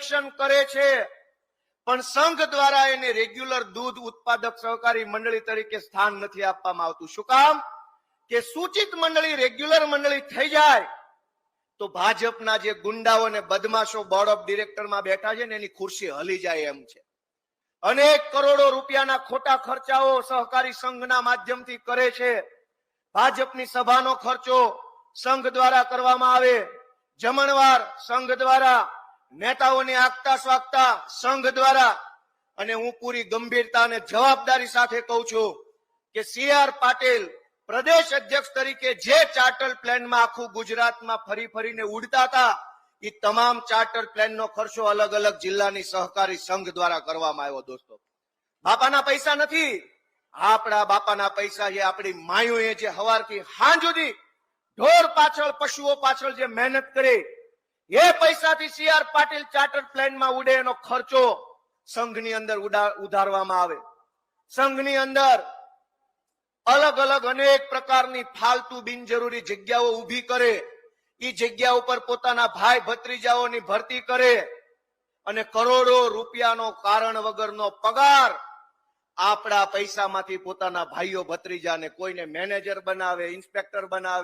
Collection કરે છે, પણ સંઘ દ્વારા એને રેગ્યુલર દૂધ ઉત્પાદક સહકારી મંડળી તરીકે સ્થાન નથી આપવામાં આવતું. શું કામ? કે સૂચિત મંડળી રેગ્યુલર મંડળી થઈ જાય તો ભાજપના જે ગુંડાઓ અને બદમાશો બોર્ડ ઓફ ડિરેક્ટરમાં બેઠા છે ને એની ખુરશી હલી જાય એમ છે. અનેક કરોડો રૂપિયાના ખોટા ખર્ચાઓ સહકારી સંઘના માધ્યમથી કરે છે. ભાજપની સભાનો ખર્ચો સંઘ દ્વારા કરવામાં આવે, જમણવાર સંઘ દ્વારા, નેતાઓની આગતા સ્વાગતા સંઘ દ્વારા. અને હું પૂરી ગંભીરતા અને જવાબદારી સાથે કહું છું કે સી.આર. પાટીલ પ્રદેશ અધ્યક્ષ તરીકે જે ચાર્ટર પ્લાનમાં આખું ગુજરાતમાં ફરી ફરીને ઉડતા હતા એ તમામ ચાર્ટર પ્લાનનો ખર્ચો અલગ અલગ જિલ્લાની સહકારી સંઘ દ્વારા કરવામાં આવ્યો. દોસ્તો, બાપાના પૈસા નથી, આપણા બાપાના પૈસા છે. આપણી માયુએ જે હવારથી સાંજ સુધી ઢોર પાછળ, પશુઓ પાછળ જે મહેનત કરી એ પૈસાથી સી.આર. પાટીલ ચાર્ટર પ્લાનમાં ઉડે એનો ખર્ચો સંઘની અંદર ઉધારવામાં આવે. સંઘની અંદર અલગ અલગ અનેક પ્રકારની ફાલતુ બિનજરૂરી જગ્યાઓ ઊભી કરે, એ જગ્યા ઉપર પોતાના ભાઈ ભત્રીજાઓની ભરતી કરે અને કરોડો રૂપિયાનો કારણ વગરનો પગાર આપણા પૈસામાંથી પોતાના ભાઈઓ ભત્રીજાને કોઈને મેનેજર બનાવે, ઇન્સ્પેક્ટર બનાવે.